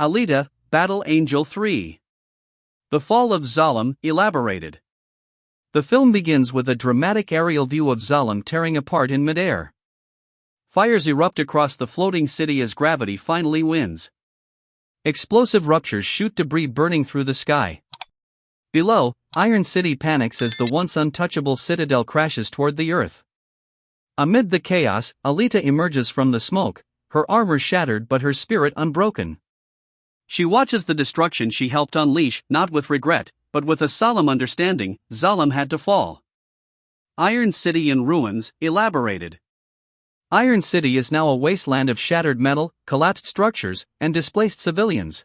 Alita, Battle Angel 3. The Fall of Zalem, elaborated. The film begins with a dramatic aerial view of Zalem tearing apart in midair. Fires erupt across the floating city as gravity finally wins. Explosive ruptures shoot debris burning through the sky. Below, Iron City panics as the once untouchable citadel crashes toward the earth. Amid the chaos, Alita emerges from the smoke, her armor shattered but her spirit unbroken. She watches the destruction she helped unleash, not with regret, but with a solemn understanding: Zalem had to fall. Iron City in ruins, elaborated. Iron City is now a wasteland of shattered metal, collapsed structures, and displaced civilians.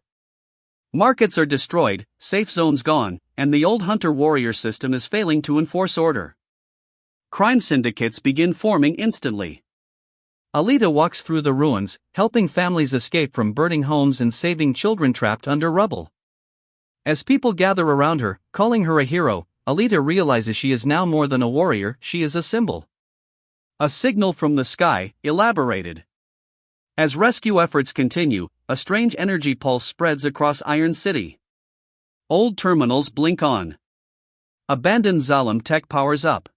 Markets are destroyed, safe zones gone, and the old hunter-warrior system is failing to enforce order. Crime syndicates begin forming instantly. Alita walks through the ruins, helping families escape from burning homes and saving children trapped under rubble. As people gather around her, calling her a hero, Alita realizes she is now more than a warrior, she is a symbol. A signal from the sky, elaborated. As rescue efforts continue, a strange energy pulse spreads across Iron City. Old terminals blink on. Abandoned Zalem tech powers up.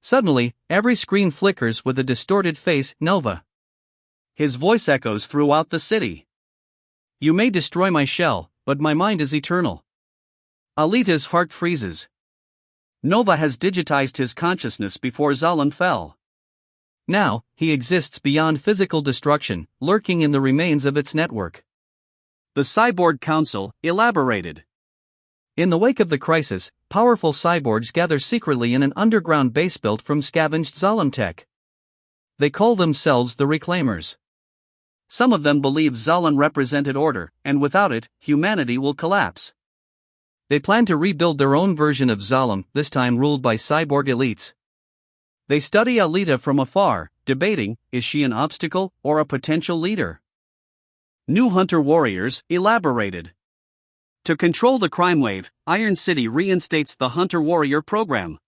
Suddenly, every screen flickers with a distorted face: Nova. His voice echoes throughout the city. You may destroy my shell, but my mind is eternal. Alita's heart freezes. Nova has digitized his consciousness before Zalem fell. Now, he exists beyond physical destruction, lurking in the remains of its network. The Cyborg Council, elaborated. In the wake of the crisis, powerful cyborgs gather secretly in an underground base built from scavenged Zalem tech. They call themselves the Reclaimers. Some of them believe Zalem represented order, and without it, humanity will collapse. They plan to rebuild their own version of Zalem, this time ruled by cyborg elites. They study Alita from afar, debating: is she an obstacle or a potential leader? New hunter warriors, elaborated. To control the crime wave, Iron City reinstates the hunter-warrior program.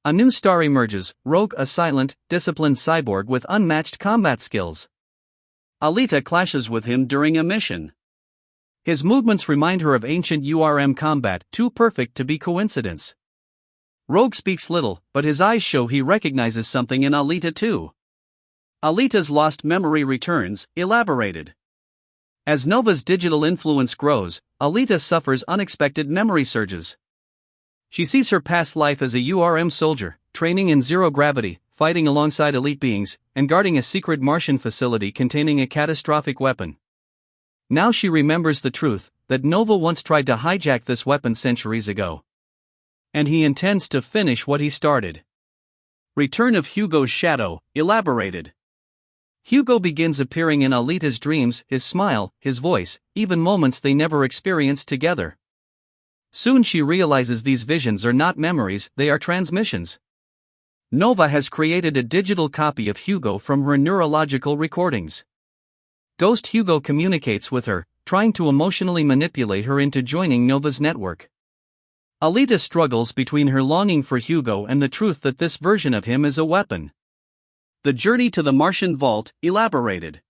A new star emerges: Rogue, a silent, disciplined cyborg with unmatched combat skills. Alita clashes with him during a mission. His movements remind her of ancient combat, too perfect to be coincidence. Rogue speaks little, but his eyes show he recognizes something in Alita too. Alita's lost memory returns, elaborated. As Nova's digital influence grows, Alita suffers unexpected memory surges. She sees her past life as a soldier, training in zero gravity, fighting alongside elite beings, and guarding a secret Martian facility containing a catastrophic weapon. Now she remembers the truth, that Nova once tried to hijack this weapon centuries ago. And he intends to finish what he started. Return of Hugo's shadow, elaborated. Hugo begins appearing in Alita's dreams, his smile, his voice, even moments they never experienced together. Soon she realizes these visions are not memories, they are transmissions. Nova has created a digital copy of Hugo from her neurological recordings. Ghost Hugo communicates with her, trying to emotionally manipulate her into joining Nova's network. Alita struggles between her longing for Hugo and the truth that this version of him is a weapon. The journey to the Martian vault, elaborated.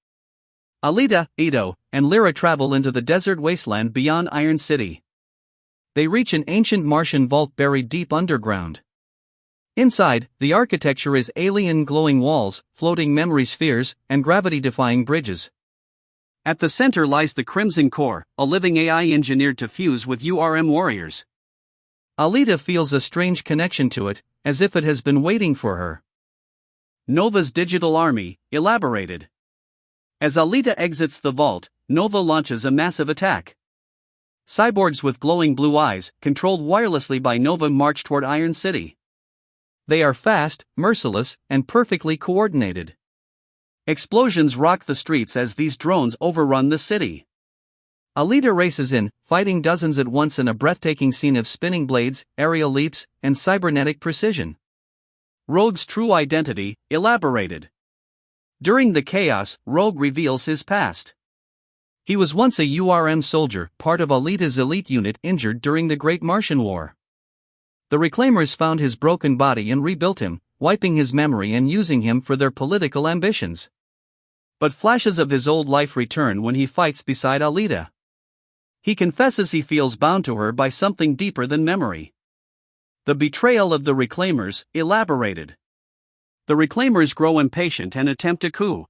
Alita, Ito, and Lyra travel into the desert wasteland beyond Iron City. They reach an ancient Martian vault buried deep underground. Inside, the architecture is alien glowing walls, floating memory spheres, and gravity-defying bridges. At the center lies the Crimson Core, a living AI engineered to fuse with warriors. Alita feels a strange connection to it, as if it has been waiting for her. Nova's digital army, elaborated. As Alita exits the vault, Nova launches a massive attack. Cyborgs with glowing blue eyes, controlled wirelessly by Nova, march toward Iron City. They are fast, merciless, and perfectly coordinated. Explosions rock the streets as these drones overrun the city. Alita races in, fighting dozens at once in a breathtaking scene of spinning blades, aerial leaps, and cybernetic precision. Rogue's true identity, elaborated. During the chaos, Rogue reveals his past. He was once a soldier, part of Alita's elite unit, injured during the Great Martian War. The Reclaimers found his broken body and rebuilt him, wiping his memory and using him for their political ambitions. But flashes of his old life return when he fights beside Alita. He confesses he feels bound to her by something deeper than memory. The betrayal of the Reclaimers, elaborated. The Reclaimers grow impatient and attempt a coup.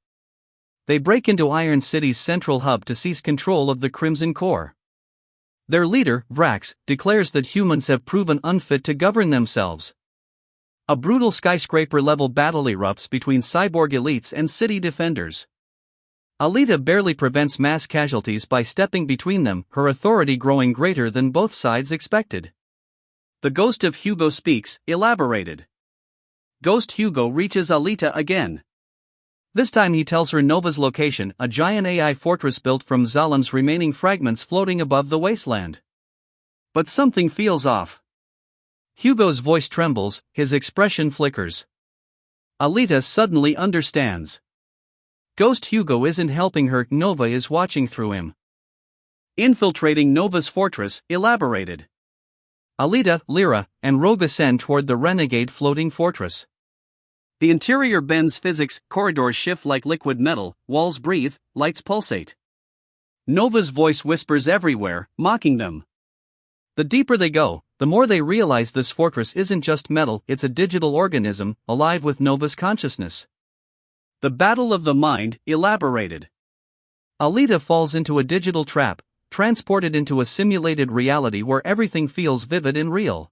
They break into Iron City's central hub to seize control of the Crimson Core. Their leader, Vrax, declares that humans have proven unfit to govern themselves. A brutal skyscraper-level battle erupts between cyborg elites and city defenders. Alita barely prevents mass casualties by stepping between them, her authority growing greater than both sides expected. The ghost of Hugo speaks, elaborated. Ghost Hugo reaches Alita again. This time he tells her Nova's location, a giant AI fortress built from Zalem's remaining fragments floating above the wasteland. But something feels off. Hugo's voice trembles, his expression flickers. Alita suddenly understands. Ghost Hugo isn't helping her, Nova is watching through him. Infiltrating Nova's fortress, elaborated. Alita, Lyra, and Rogue ascend toward the renegade floating fortress. The interior bends physics, corridors shift like liquid metal, walls breathe, lights pulsate. Nova's voice whispers everywhere, mocking them. The deeper they go, the more they realize this fortress isn't just metal, it's a digital organism, alive with Nova's consciousness. The battle of the mind, elaborated. Alita falls into a digital trap, transported into a simulated reality where everything feels vivid and real.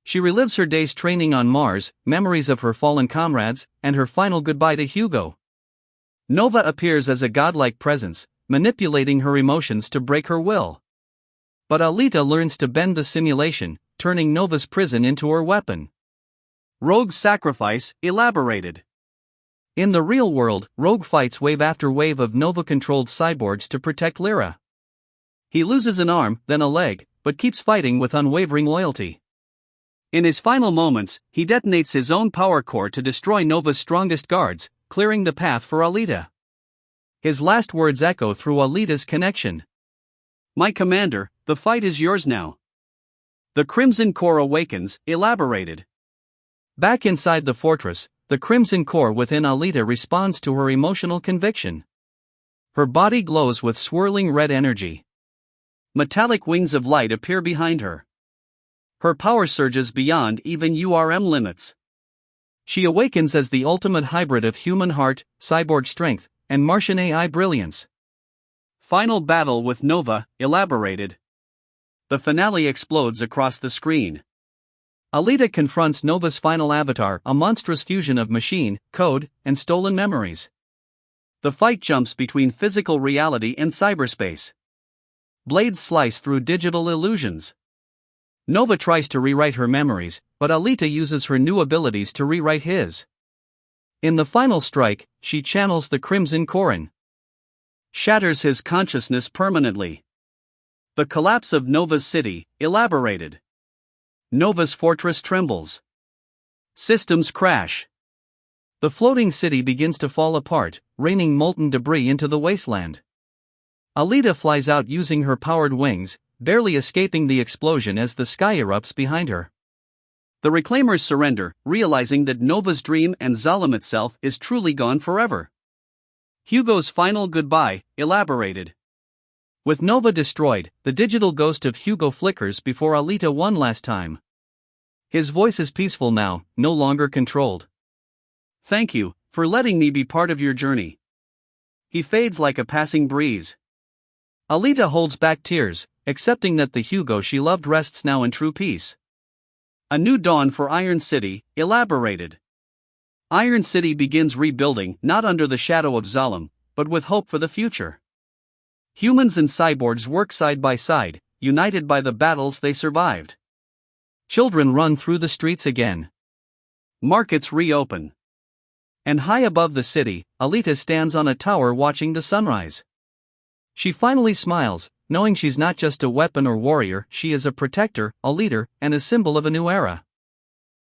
She relives her days training on Mars, memories of her fallen comrades, and her final goodbye to Hugo. Nova appears as a godlike presence, manipulating her emotions to break her will. But Alita learns to bend the simulation, turning Nova's prison into her weapon. Rogue's sacrifice, elaborated. In the real world, Rogue fights wave after wave of Nova-controlled cyborgs to protect Lyra. He loses an arm, then a leg, but keeps fighting with unwavering loyalty. In his final moments, he detonates his own power core to destroy Nova's strongest guards, clearing the path for Alita. His last words echo through Alita's connection. My commander, the fight is yours now. The Crimson Core awakens, elaborated. Back inside the fortress, the Crimson Core within Alita responds to her emotional conviction. Her body glows with swirling red energy. Metallic wings of light appear behind her. Her power surges beyond even limits. She awakens as the ultimate hybrid of human heart, cyborg strength, and Martian AI brilliance. Final battle with Nova, elaborated. The finale explodes across the screen. Alita confronts Nova's final avatar, a monstrous fusion of machine, code, and stolen memories. The fight jumps between physical reality and cyberspace. Blades slice through digital illusions. Nova tries to rewrite her memories, but Alita uses her new abilities to rewrite his. In the final strike, she channels the Crimson Core, shatters his consciousness permanently. The collapse of Nova's city, elaborated. Nova's fortress trembles. Systems crash. The floating city begins to fall apart, raining molten debris into the wasteland. Alita flies out using her powered wings, barely escaping the explosion as the sky erupts behind her. The Reclaimers surrender, realizing that Nova's dream and Zalem itself is truly gone forever. Hugo's final goodbye, elaborated. With Nova destroyed, the digital ghost of Hugo flickers before Alita one last time. His voice is peaceful now, no longer controlled. Thank you for letting me be part of your journey. He fades like a passing breeze. Alita holds back tears, accepting that the Hugo she loved rests now in true peace. A new dawn for Iron City, elaborated. Iron City begins rebuilding, not under the shadow of Zalem, but with hope for the future. Humans and cyborgs work side by side, united by the battles they survived. Children run through the streets again. Markets reopen. And high above the city, Alita stands on a tower watching the sunrise. She finally smiles, knowing she's not just a weapon or warrior, she is a protector, a leader, and a symbol of a new era.